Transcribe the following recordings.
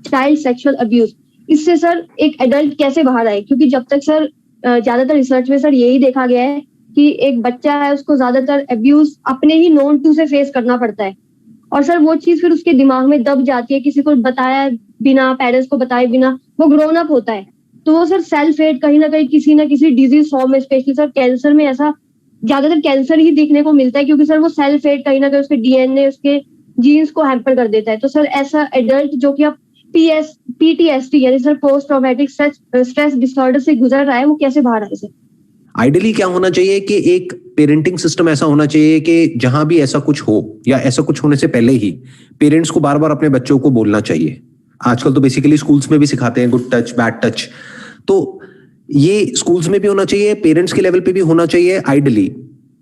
Child sexual abuse, इससे sir एक adult कैसे बाहर आए? क्योंकि जब तक सर ज्यादातर रिसर्च में सर यही देखा गया है कि एक बच्चा है उसको ज्यादातर अब्यूज अपने ही नोन टू से फेस करना पड़ता है, और सर वो चीज फिर उसके दिमाग में दब जाती है, किसी को बताया बिना, पेरेंट्स को बताए बिना वो ग्रोन अप होता है। तो वो सर सेल्फ हेट कहीं ना किसी डिजीज फॉर्म में, स्पेशली सर कैंसर में ऐसा ज्यादातर कैंसर ही देखने को मिलता है, क्योंकि सर वो सेल्फ हेट कहीं ना कहीं उसके डीएनए, उसके जीन्स को हैम्पर कर देता है। तो सर ऐसा एडल्ट जो कि अब पीटीएसडी यानी sir post traumatic stress disorder से गुजर रहा है, वो कैसे बाहर आए सर? आइडियली क्या होना चाहिए कि एक पेरेंटिंग सिस्टम ऐसा होना चाहिए कि जहां भी ऐसा कुछ हो या ऐसा कुछ होने से पहले ही पेरेंट्स को बार बार अपने बच्चों को बोलना चाहिए। आजकल तो बेसिकली स्कूल्स में भी सिखाते हैं गुड टच बैड टच, तो ये स्कूल्स में भी होना चाहिए, पेरेंट्स के लेवल पे भी होना चाहिए आइडियली।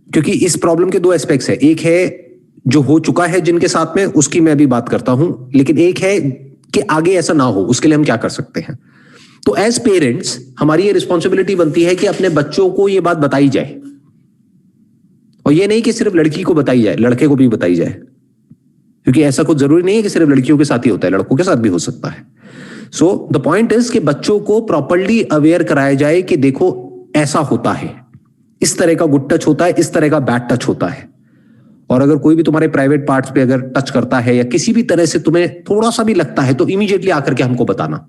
क्योंकि इस प्रॉब्लम के दो एस्पेक्ट्स है, एक है जो हो चुका है जिनके साथ में, उसकी मैं अभी बात करता हूं, लेकिन एक है कि आगे ऐसा ना हो, उसके लिए हम क्या कर सकते हैं। तो एज पेरेंट्स हमारी ये रिस्पॉन्सिबिलिटी बनती है कि अपने बच्चों को ये बात बताई जाए, और ये नहीं कि सिर्फ लड़की को बताई जाए, लड़के को भी बताई जाए, क्योंकि ऐसा कुछ जरूरी नहीं है कि सिर्फ लड़कियों के साथ ही होता है, लड़कों के साथ भी हो सकता है। सो द पॉइंट इज कि बच्चों को प्रॉपर्ली अवेयर कराया जाए कि देखो ऐसा होता है, इस तरह का गुड टच होता है, इस तरह का बैड टच होता है, और अगर कोई भी तुम्हारे प्राइवेट पार्ट्स पे अगर टच करता है या किसी भी तरह से तुम्हें थोड़ा सा भी लगता है तो इमीडिएटली आकर के हमको बताना,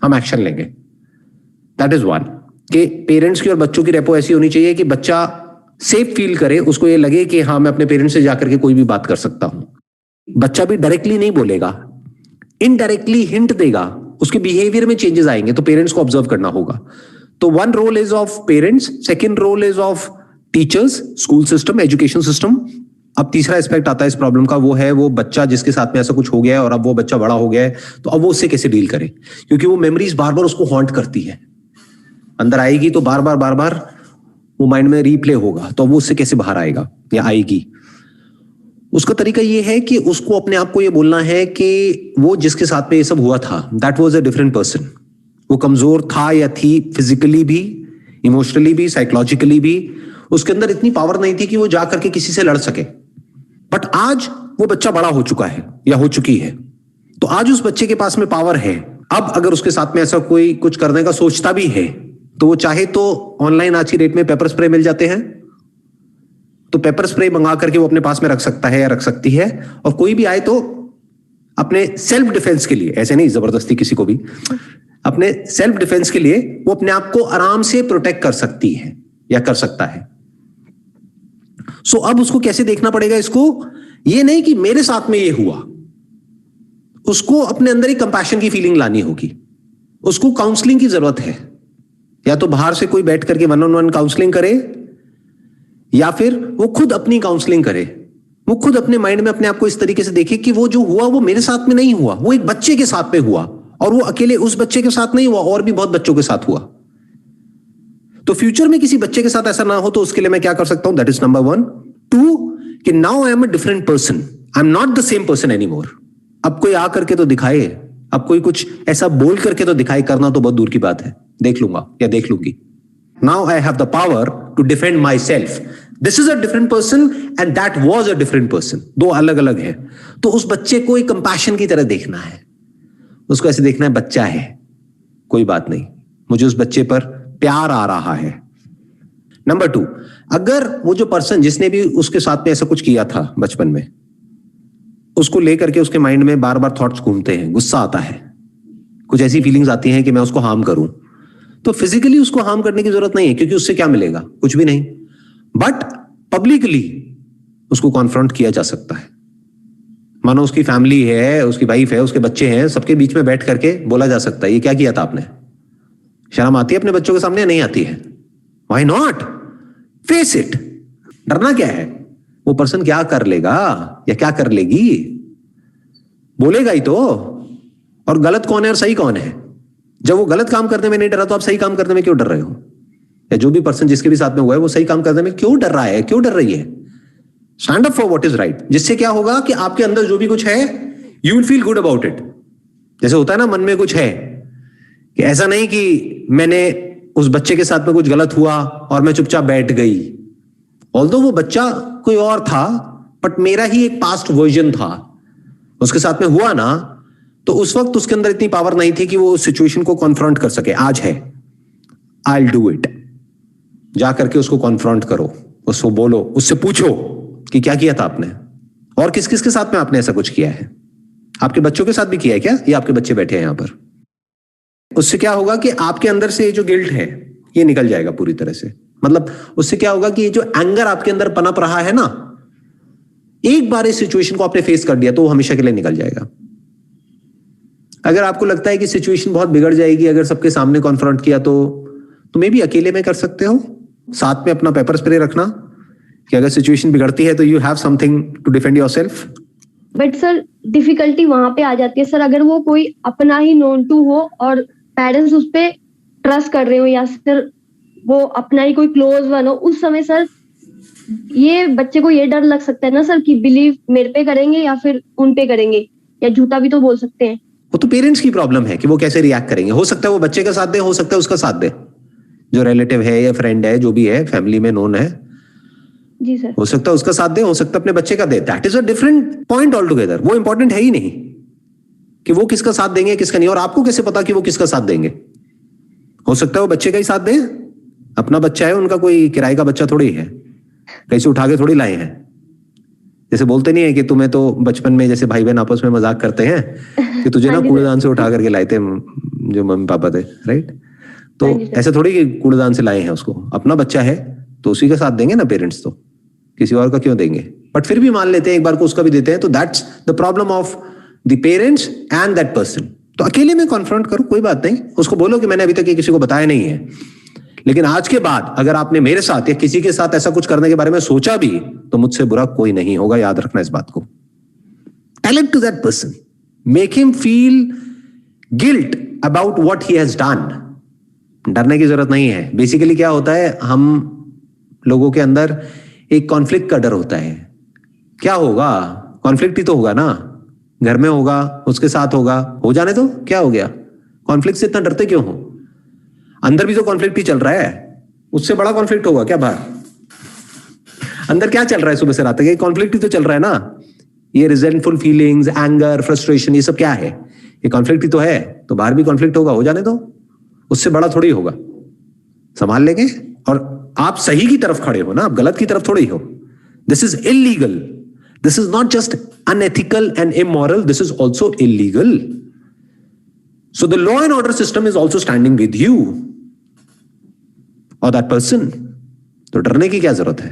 हम एक्शन लेंगे। दैट इज वन, कि पेरेंट्स की और बच्चों की रेपो ऐसी होनी चाहिए कि बच्चा सेफ फील करे, उसको ये लगे कि हाँ मैं अपने पेरेंट्स से जाकर के कोई भी बात कर सकता हूं। बच्चा भी डायरेक्टली नहीं बोलेगा, इनडायरेक्टली हिंट देगा, उसके बिहेवियर में चेंजेस आएंगे, तो पेरेंट्स को ऑब्जर्व करना होगा। तो one role is of parents, second role is of teachers, school system, education system. अब तीसरा एस्पेक्ट आता है इस प्रॉब्लम का, वो है वो बच्चा जिसके साथ में ऐसा कुछ हो गया है और अब वो बच्चा बड़ा हो गया है, तो अब वो उससे कैसे डील करे, क्योंकि वो मेमोरीज बार बार उसको हॉन्ट करती है, अंदर आएगी तो बार बार वो माइंड में रीप्ले होगा, तो वो उससे कैसे बाहर आएगा या आएगी। उसका तरीका ये है कि उसको अपने आप को ये बोलना है कि वो जिसके साथ में ये सब हुआ था, that was a different person. वो कमजोर था या थी, फिजिकली भी, इमोशनली भी, साइकोलॉजिकली भी, उसके अंदर इतनी पावर नहीं थी कि वो जा करके किसी से लड़ सके। बट आज वो बच्चा बड़ा हो चुका है या हो चुकी है, तो आज उस बच्चे के पास में पावर है। अब अगर उसके साथ में ऐसा कोई कुछ करने का सोचता भी है, तो वो चाहे तो ऑनलाइन आज की डेट में पेपर स्प्रे मिल जाते हैं, तो पेपर स्प्रे मंगा करके वो अपने पास में रख सकता है या रख सकती है, और कोई भी आए तो अपने सेल्फ डिफेंस के लिए, ऐसे नहीं जबरदस्ती किसी को भी, अपने सेल्फ डिफेंस के लिए वो अपने आप को आराम से प्रोटेक्ट कर सकती है या कर सकता है। सो अब उसको कैसे देखना पड़ेगा इसको, ये नहीं कि मेरे साथ में ये हुआ, उसको अपने अंदर ही कंपैशन की फीलिंग लानी होगी। उसको काउंसलिंग की जरूरत है, या तो बाहर से कोई बैठ करके 1-on-1 काउंसलिंग करे, या फिर वो खुद अपनी काउंसलिंग करे। वो खुद अपने माइंड में अपने आप को इस तरीके से देखे कि वो जो हुआ वो मेरे साथ में नहीं हुआ, वो एक बच्चे के साथ में हुआ, और वो अकेले उस बच्चे के साथ नहीं हुआ, और भी बहुत बच्चों के साथ हुआ। तो फ्यूचर में किसी बच्चे के साथ ऐसा ना हो, तो उसके लिए मैं क्या कर सकता हूं, दैट इज नंबर 1। 2, कि now I am a different person, I am not the same person any more. अब कोई आ करके तो दिखाए, अब कोई कुछ ऐसा बोल करके तो दिखाए, करना तो बहुत दूर की बात है, देख लूंगा या देख लूंगी। Now I have the power to defend myself. This is a different person and that was a different person, दो अलग अलग है। तो उस बच्चे को एक कंपैशन की तरह देखना है, उसको ऐसे देखना है बच्चा है, कोई बात नहीं, मुझे उस बच्चे पर प्यार आ रहा है। नंबर 2, अगर वो जो पर्सन जिसने भी उसके साथ में ऐसा कुछ किया था बचपन में, उसको लेकर के उसके माइंड में बार बार थॉट्स घूमते हैं, गुस्सा आता है, कुछ ऐसी फीलिंग्स आती हैं कि मैं उसको हार्म करूं, तो फिजिकली उसको हार्म करने की जरूरत नहीं है, क्योंकि उससे क्या मिलेगा, कुछ भी नहीं। बट पब्लिकली उसको कॉन्फ्रंट किया जा सकता है। मानो उसकी फैमिली है, उसकी वाइफ है, उसके बच्चे हैं, सबके बीच में बैठ करके बोला जा सकता है, ये क्या किया था आपने। शर्म आती है अपने बच्चों के सामने, नहीं आती है? Why not, face it. डरना क्या है, वो पर्सन क्या कर लेगा या क्या कर लेगी, बोलेगा ही तो। और गलत कौन है और सही कौन है? जब वो गलत काम करने में नहीं डरा, तो आप सही काम करने में क्यों डर रहे हो? या जो भी पर्सन जिसके भी साथ में हुआ है वो सही काम करने में क्यों डर रहा है, क्यों डर रही है? Stand up for what is right, जिससे क्या होगा कि आपके अंदर जो भी कुछ है, you will feel good about it. जैसे होता है ना, मन में कुछ है, कि ऐसा नहीं कि मैंने उस बच्चे के साथ में कुछ गलत हुआ और मैं चुपचाप बैठ गई, ऑल्दो वो बच्चा कोई और था, बट मेरा ही एक पास्ट वर्जन था, उसके साथ में हुआ ना, तो उस वक्त उसके अंदर इतनी पावर नहीं थी कि वो उस सिचुएशन को कॉन्फ्रंट कर सके। आज है, आई विल डू इट। जा करके उसको कॉन्फ्रंट करो, उसको बोलो, उससे पूछो कि क्या किया था आपने, और किस किस के साथ में आपने ऐसा कुछ किया है। आपके बच्चों के साथ भी किया है क्या? ये आपके बच्चे बैठे हैं यहां पर। उससे क्या होगा कि आपके अंदर से ये जो गिल्ट है ये निकल जाएगा पूरी तरह से। मतलब उससे क्या होगा कि ये जो एंगर आपके अंदर पनप रहा है ना, एक बार इस सिचुएशन को आपने फेस कर दिया तो वो हमेशा के लिए निकल जाएगा। अगर आपको लगता है कि सिचुएशन बहुत बिगड़ जाएगी अगर सबके सामने कॉन्फ्रंट किया तो मे भी अकेले में कर सकते हो। साथ में अपना पेपर स्प्रे रखना कि अगर सिचुएशन बिगड़ती है तो you have something to defend yourself. But sir difficulty वहां पे आ जाती है सर, अगर वो कोई अपना ही नोन टू हो और पेरेंट्स उस पे ट्रस्ट कर रहे हो या फिर वो अपना ही कोई क्लोज वन हो, उस समय सर ये बच्चे को ये डर लग सकता है ना सर कि बिलीव मेरे पे करेंगे या फिर उन पे करेंगे, या झूठा भी तो बोल सकते हैं। वो तो पेरेंट्स की प्रॉब्लम है कि वो कैसे रिएक्ट करेंगे। हो सकता है वो बच्चे का साथ दे, हो सकता है उसका साथ दे, जो रिलेटिव है या फ्रेंड है, जो भी है, फैमिली में नोन है, जी सर। हो सकता है उसका साथ दे, हो सकता है अपने बच्चे का दे। That is a different point all together. वो इंपॉर्टेंट है ही नहीं कि वो किसका साथ देंगे किसका नहीं। और आपको कैसे पता कि वो किसका साथ देंगे? हो सकता है वो बच्चे का ही साथ दे, अपना बच्चा है, उनका कोई किराए का बच्चा थोड़ी है, कैसे उठा के थोड़ी लाए हैं। जैसे बोलते नहीं है कि तुम्हें तो बचपन में जैसे भाई बहन आपस में मजाक करते हैं कि तुझे ना कूड़ेदान से उठा करके लाए थे जो मम्मी पापा थे, राइट? तो ऐसे थोड़ी कि कूड़ेदान से लाए हैं उसको। अपना बच्चा है तो उसी का साथ देंगे ना पेरेंट्स, तो किसी और का क्यों देंगे? बट फिर भी मान लेते हैं, एक बार को उसका भी देते हैं, तो that's the problem of the parents and that person. तो अकेले में कॉन्फ्रंट करो, कोई बात नहीं, उसको बोलो कि मैंने अभी तक ये किसी को बताया नहीं है, लेकिन आज के बाद अगर आपने मेरे साथ या किसी के साथ ऐसा कुछ करने के बारे में सोचा भी तो मुझसे बुरा कोई नहीं होगा। याद रखना इस बात को। Tell it to that person, make him feel guilt about what he has done. डरने की जरूरत नहीं है। बेसिकली क्या होता है, हम लोगों के अंदर एक कॉन्फ्लिक्ट का डर होता है। क्या होगा? कॉन्फ्लिक्ट ही तो होगा ना, घर में होगा, उसके साथ होगा, हो जाने दो, क्या हो गया? कॉन्फ्लिक्ट से इतना डरते क्यों हो? अंदर भी तो कॉन्फ्लिक्ट ही चल रहा है, उससे बड़ा कॉन्फ्लिक्ट होगा क्या बाहर? अंदर क्या चल रहा है सुबह से रात तक? ये कॉन्फ्लिक्ट ही तो चल रहा है ना। ये रिजेंटफुल फीलिंग्स, एंगर, फ्रस्ट्रेशन, ये सब क्या है? ये कॉन्फ्लिक्ट ही तो है। तो बाहर भी कॉन्फ्लिक्ट होगा, हो जाने दो, उससे बड़ा थोड़ी होगा। संभाल लेंगे। और आप सही की तरफ खड़े हो ना, आप गलत की तरफ थोड़ी हो। This is illegal, this is not just unethical and immoral, this is also illegal. So the law and order system is also standing with you or that person. तो डरने की क्या जरूरत है?